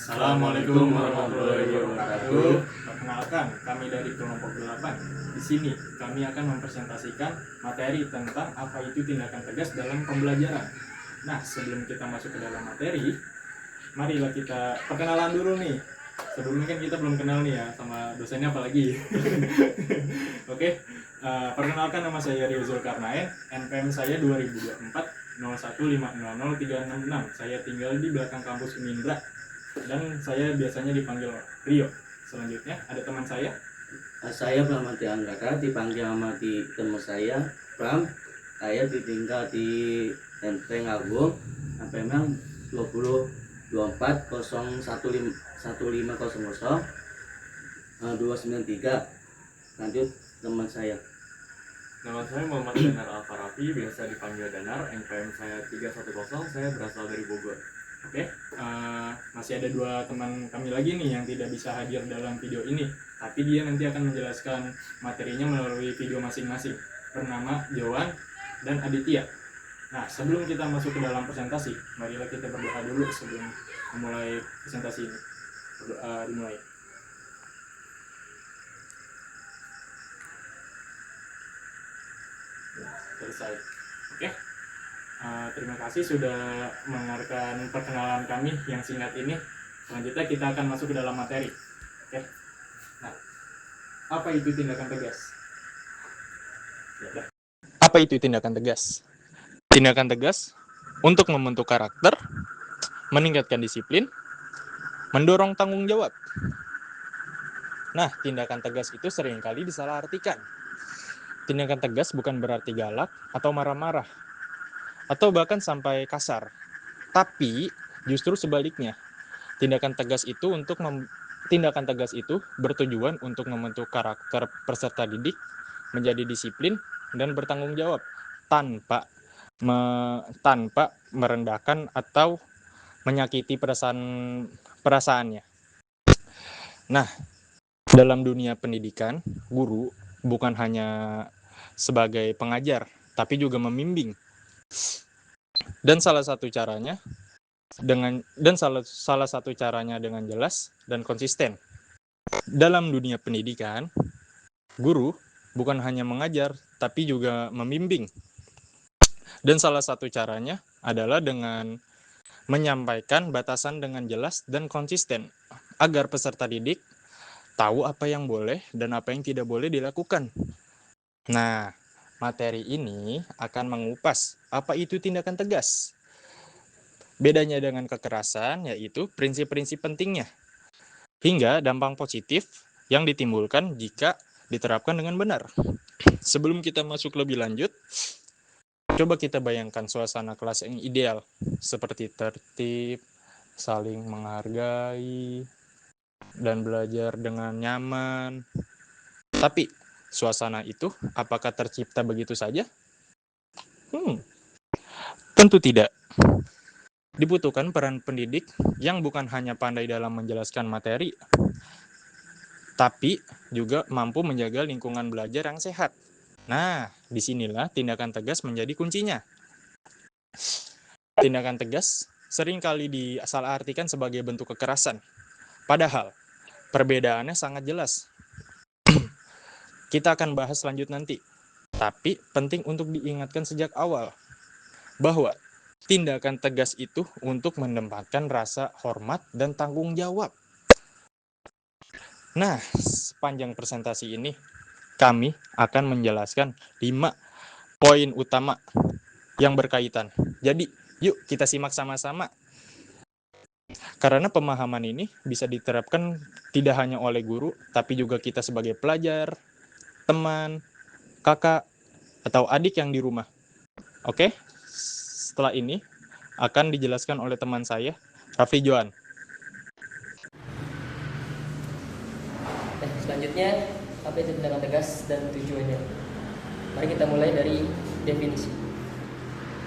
Assalamualaikum warahmatullahi wabarakatuh. Perkenalkan, kami dari kelompok 8. Di sini kami akan mempresentasikan materi tentang apa itu tindakan tegas dalam pembelajaran. Nah, sebelum kita masuk ke dalam materi, marilah kita perkenalan dulu nih. Sebelumnya kan kita belum kenal nih ya sama dosennya apalagi. Oke, perkenalkan, nama saya Rio Zulkarnain, NPM saya 2024 015003666. Saya tinggal di belakang kampus Unindra dan saya biasanya dipanggil Rio. Selanjutnya ada teman saya. Saya Pramati Anggara, dipanggil sama di teman saya Pram. Saya tinggal di Lenteng Agung, NPM 2024 Lanjut teman saya. Nama saya Muhammad Danar Alfarafi, biasa dipanggil Danar. NPM saya 310, saya berasal dari Bogor. Oke, masih ada 2 teman kami lagi nih yang tidak bisa hadir dalam video ini, tapi dia nanti akan menjelaskan materinya melalui video masing-masing, bernama Joan dan Aditya. Nah, sebelum kita masuk ke dalam presentasi, marilah kita berdoa dulu sebelum memulai presentasi ini. Berdoa dimulai. Selesai. Oke. Terima kasih sudah mendengarkan perkenalan kami yang singkat ini. Selanjutnya kita akan masuk ke dalam materi. Oke. Nah, apa itu tindakan tegas? Apa itu tindakan tegas? Tindakan tegas untuk membentuk karakter, meningkatkan disiplin, mendorong tanggung jawab. Nah, tindakan tegas itu seringkali disalahartikan. Tindakan tegas bukan berarti galak atau marah-marah, atau bahkan sampai kasar. Tapi justru sebaliknya. Tindakan tegas itu bertujuan untuk membentuk karakter peserta didik menjadi disiplin dan bertanggung jawab tanpa merendahkan atau menyakiti perasaannya. Nah, dalam dunia pendidikan, guru bukan hanya sebagai pengajar, tapi juga membimbing. Dan salah satu caranya dengan jelas dan konsisten. Dalam dunia pendidikan, guru bukan hanya mengajar, tapi juga membimbing. Dan salah satu caranya adalah dengan menyampaikan batasan dengan jelas dan konsisten, agar peserta didik tahu apa yang boleh dan apa yang tidak boleh dilakukan. Nah, materi ini akan mengupas apa itu tindakan tegas. Bedanya dengan kekerasan yaitu prinsip-prinsip pentingnya, hingga dampak positif yang ditimbulkan jika diterapkan dengan benar. Sebelum kita masuk lebih lanjut, coba kita bayangkan suasana kelas yang ideal, seperti tertib, saling menghargai, dan belajar dengan nyaman. Tapi suasana itu apakah tercipta begitu saja? Tentu tidak. Dibutuhkan peran pendidik yang bukan hanya pandai dalam menjelaskan materi, tapi juga mampu menjaga lingkungan belajar yang sehat. Nah, disinilah tindakan tegas menjadi kuncinya. Tindakan tegas seringkali disalahartikan sebagai bentuk kekerasan. Padahal, perbedaannya sangat jelas. Kita akan bahas lanjut nanti. Tapi penting untuk diingatkan sejak awal bahwa tindakan tegas itu untuk menempatkan rasa hormat dan tanggung jawab. Nah, sepanjang presentasi ini kami akan menjelaskan 5 poin utama yang berkaitan. Jadi, yuk kita simak sama-sama. Karena pemahaman ini bisa diterapkan tidak hanya oleh guru, tapi juga kita sebagai pelajar, teman, kakak, atau adik yang di rumah. Oke, setelah ini akan dijelaskan oleh teman saya, Raffi Joan. Selanjutnya, apa itu tindakan tegas dan tujuannya? Mari kita mulai dari definisi.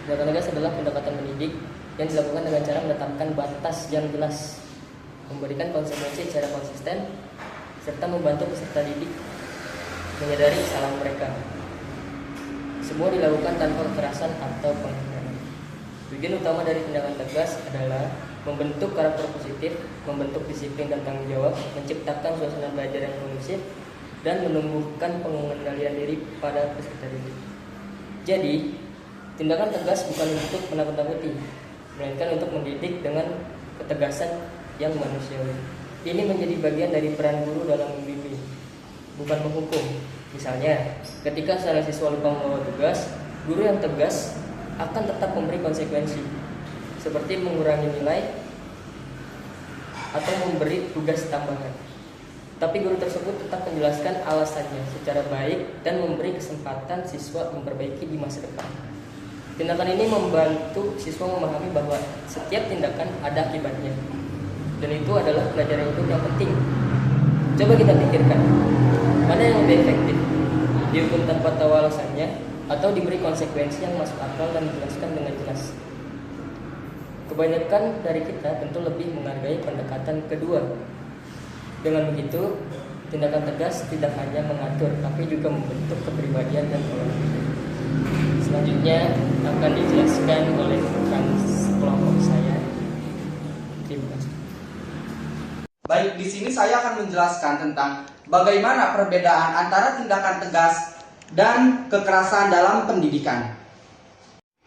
Tindakan tegas adalah pendekatan mendidik yang dilakukan dengan cara menetapkan batas yang jelas, memberikan konsekuensi secara konsisten, serta membantu peserta didik menyadari kesalahan mereka. Semua dilakukan tanpa kekerasan atau penghinaan. Tujuan utama dari tindakan tegas adalah membentuk karakter positif, membentuk disiplin dan tanggung jawab, menciptakan suasana belajar yang kondusif, dan menumbuhkan pengendalian diri pada peserta didik. Jadi, tindakan tegas bukan untuk menakut-nakuti, melainkan untuk mendidik dengan ketegasan yang manusiawi. Ini menjadi bagian dari peran guru dalam membimbing, bukan menghukum. Misalnya, ketika seorang siswa lupa membawa tugas, guru yang tegas akan tetap memberi konsekuensi, seperti mengurangi nilai atau memberi tugas tambahan. Tapi guru tersebut tetap menjelaskan alasannya secara baik dan memberi kesempatan siswa memperbaiki di masa depan. Tindakan ini membantu siswa memahami bahwa setiap tindakan ada akibatnya, dan itu adalah pelajaran hidup yang penting. Coba kita pikirkan, mana yang lebih efektif? Dihukum tanpa tahu alasannya, atau diberi konsekuensi yang masuk akal dan dijelaskan dengan jelas? Kebanyakan dari kita tentu lebih menghargai pendekatan kedua. Dengan begitu, tindakan tegas tidak hanya mengatur, tapi juga membentuk kepribadian dan pola pikir. Selanjutnya akan dijelaskan oleh rekan kelompok saya. Terima kasih. Baik, di sini saya akan menjelaskan tentang bagaimana perbedaan antara tindakan tegas dan kekerasan dalam pendidikan.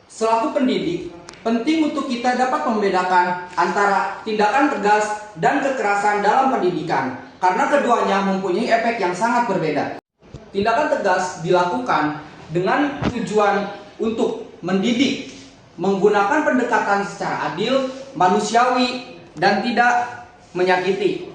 Selaku pendidik, penting untuk kita dapat membedakan antara tindakan tegas dan kekerasan dalam pendidikan, karena keduanya mempunyai efek yang sangat berbeda. Tindakan tegas dilakukan dengan tujuan untuk mendidik, menggunakan pendekatan secara adil, manusiawi, dan tidak menyakiti.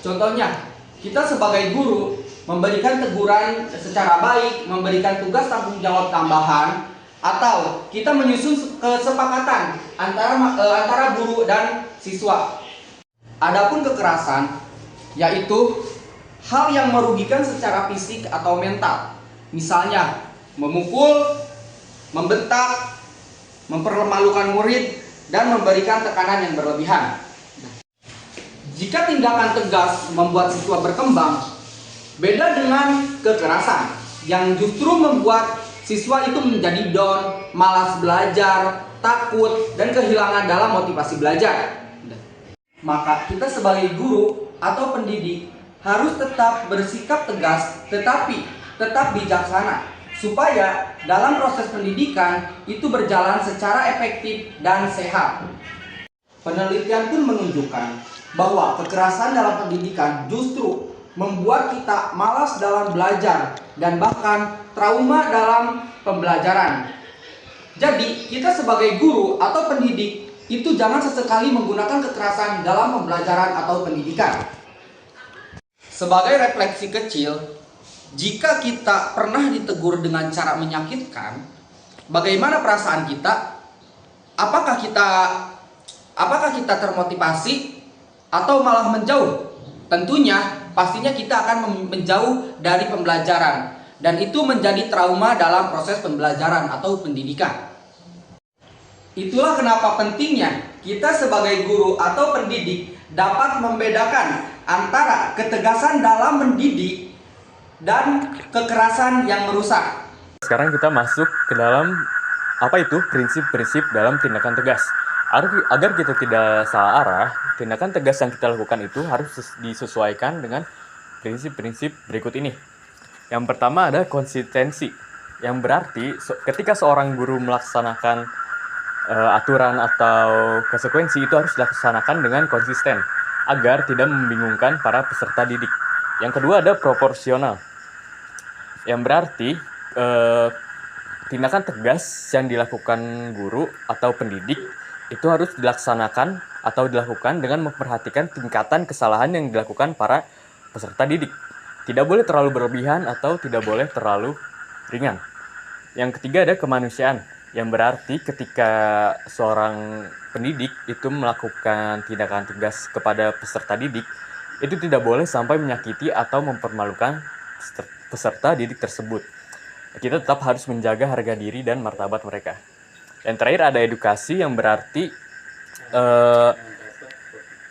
Contohnya, kita sebagai guru memberikan teguran secara baik, memberikan tugas tanggung jawab tambahan, atau kita menyusun kesepakatan antara guru dan siswa. Adapun kekerasan, yaitu hal yang merugikan secara fisik atau mental. Misalnya, memukul, membentak, mempermalukan murid, dan memberikan tekanan yang berlebihan. Jika tindakan tegas membuat siswa berkembang, beda dengan kekerasan yang justru membuat siswa itu menjadi down, malas belajar, takut, dan kehilangan dalam motivasi belajar. Maka kita sebagai guru atau pendidik harus tetap bersikap tegas, tetapi tetap bijaksana, supaya dalam proses pendidikan itu berjalan secara efektif dan sehat. Penelitian pun menunjukkan bahwa kekerasan dalam pendidikan justru membuat kita malas dalam belajar dan bahkan trauma dalam pembelajaran. Jadi, kita sebagai guru atau pendidik itu jangan sesekali menggunakan kekerasan dalam pembelajaran atau pendidikan. Sebagai refleksi kecil, jika kita pernah ditegur dengan cara menyakitkan, bagaimana perasaan kita? Apakah kita termotivasi atau malah menjauh? Tentunya pastinya kita akan menjauh dari pembelajaran, dan itu menjadi trauma dalam proses pembelajaran atau pendidikan. Itulah kenapa pentingnya kita sebagai guru atau pendidik dapat membedakan antara ketegasan dalam mendidik dan kekerasan yang merusak. Sekarang kita masuk ke dalam apa itu prinsip-prinsip dalam tindakan tegas. Agar kita tidak salah arah, tindakan tegas yang kita lakukan itu harus disesuaikan dengan prinsip-prinsip berikut ini. Yang pertama ada konsistensi, yang berarti ketika seorang guru melaksanakan aturan atau konsekuensi itu harus dilaksanakan dengan konsisten, agar tidak membingungkan para peserta didik. Yang kedua ada proporsional, yang berarti tindakan tegas yang dilakukan guru atau pendidik itu harus dilaksanakan atau dilakukan dengan memperhatikan tingkatan kesalahan yang dilakukan para peserta didik. Tidak boleh terlalu berlebihan atau tidak boleh terlalu ringan. Yang ketiga ada kemanusiaan, yang berarti ketika seorang pendidik itu melakukan tindakan tegas kepada peserta didik, itu tidak boleh sampai menyakiti atau mempermalukan peserta didik tersebut. Kita tetap harus menjaga harga diri dan martabat mereka. Yang terakhir ada edukasi, yang berarti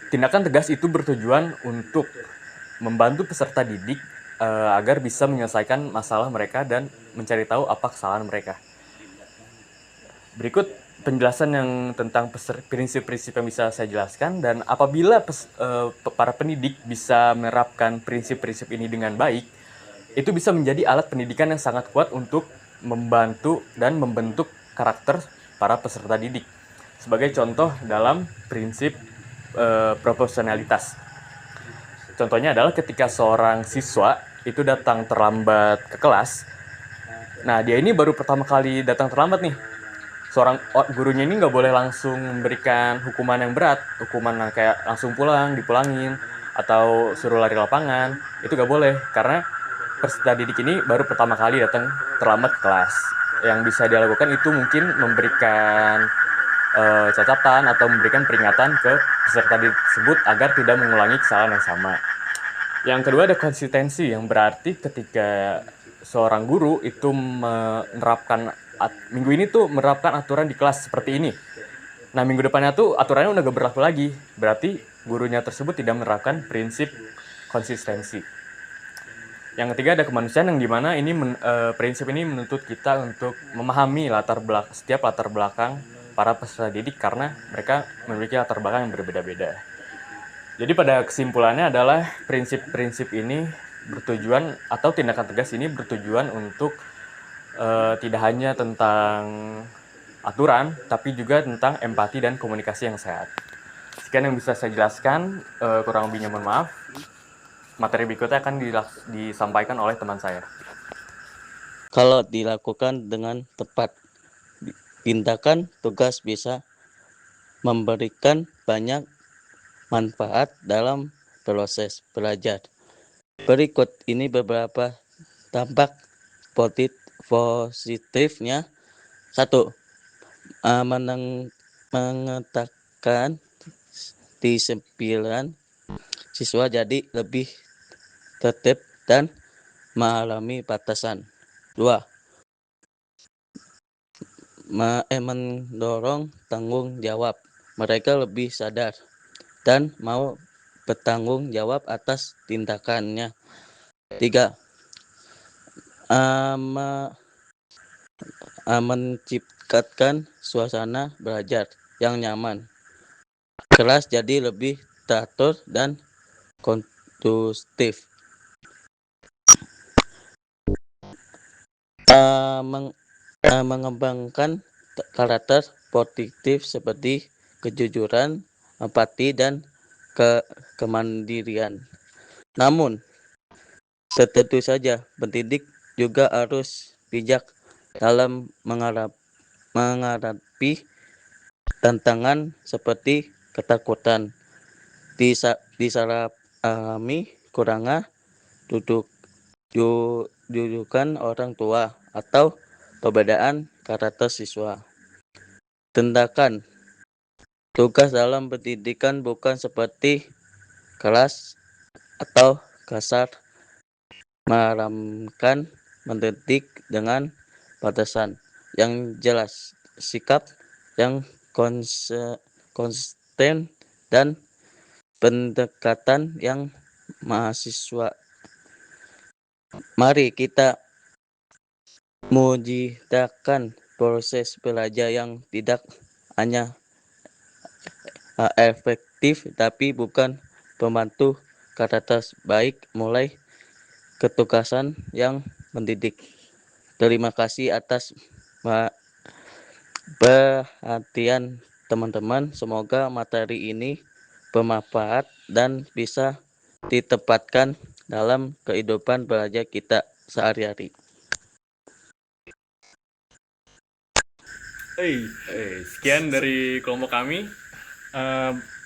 tindakan tegas itu bertujuan untuk membantu peserta didik agar bisa menyelesaikan masalah mereka dan mencari tahu apa kesalahan mereka. Berikut penjelasan yang tentang prinsip-prinsip yang bisa saya jelaskan, dan apabila para pendidik bisa menerapkan prinsip-prinsip ini dengan baik, itu bisa menjadi alat pendidikan yang sangat kuat untuk membantu dan membentuk karakter para peserta didik. Sebagai contoh dalam prinsip proporsionalitas. Contohnya adalah ketika seorang siswa itu datang terlambat ke kelas. Nah, dia ini baru pertama kali datang terlambat nih. Gurunya ini nggak boleh langsung memberikan hukuman yang berat, hukuman yang kayak langsung pulang, dipulangin, atau suruh lari lapangan. Itu nggak boleh, karena peserta didik ini baru pertama kali datang terlambat ke kelas. Yang bisa dia lakukan itu mungkin memberikan catatan atau memberikan peringatan ke peserta didik tersebut agar tidak mengulangi kesalahan yang sama. Yang kedua ada konsistensi, yang berarti ketika seorang guru itu minggu ini tuh menerapkan aturan di kelas seperti ini. Nah, minggu depannya tuh aturannya udah gak berlaku lagi. Berarti gurunya tersebut tidak menerapkan prinsip konsistensi. Yang ketiga ada kemanusiaan, yang dimana prinsip ini menuntut kita untuk memahami setiap latar belakang para peserta didik, karena mereka memiliki latar belakang yang berbeda-beda. Jadi pada kesimpulannya adalah prinsip-prinsip ini bertujuan, atau tindakan tegas ini bertujuan untuk tidak hanya tentang aturan, tapi juga tentang empati dan komunikasi yang sehat. Sekian yang bisa saya jelaskan, kurang lebihnya mohon maaf. Materi berikutnya akan disampaikan oleh teman saya. Kalau dilakukan dengan tepat, tindakan tugas bisa memberikan banyak manfaat dalam proses belajar. Berikut ini beberapa dampak positifnya. 1. Mengatakan disiplinan siswa jadi lebih tertib dan mengalami batasan. 2. Mendorong tanggung jawab. Mereka lebih sadar dan mau bertanggung jawab atas tindakannya. 3. Menciptakan suasana belajar yang nyaman. Kelas jadi lebih teratur dan kondusif. Mengembangkan karakter positif seperti kejujuran, empati, dan kemandirian. Namun, tentu saja pendidik juga harus bijak dalam menghadapi tantangan seperti ketakutan, disalahpahami, kurangnya dudukan orang tua, atau perbedaan karakter siswa. Tindakan tugas dalam pendidikan bukan seperti kelas atau kasar, meramkan mendidik dengan batasan yang jelas, sikap yang konsisten, dan pendekatan yang mahasiswa. Mari kita mewujudkan proses belajar yang tidak hanya efektif tapi bukan pembantu karakter baik, mulai ketugasan yang mendidik. Terima kasih atas perhatian teman-teman. Semoga materi ini bermanfaat dan bisa ditempatkan dalam kehidupan belajar kita sehari-hari. Sekian dari kelompok kami.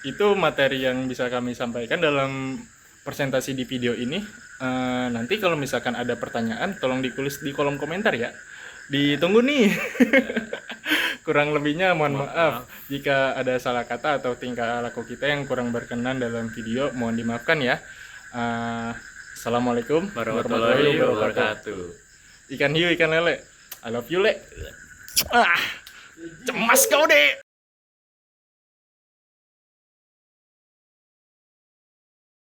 Itu materi yang bisa kami sampaikan dalam presentasi di video ini. Nanti kalau misalkan ada pertanyaan, tolong ditulis di kolom komentar ya. Ditunggu nih. Kurang lebihnya mohon maaf jika ada salah kata atau tingkah laku kita yang kurang berkenan dalam video, mohon dimaafkan ya. Assalamualaikum warahmatullahi wabarakatuh. Ikan hiu, ikan lele. I love you, Le. Cemas kau deh.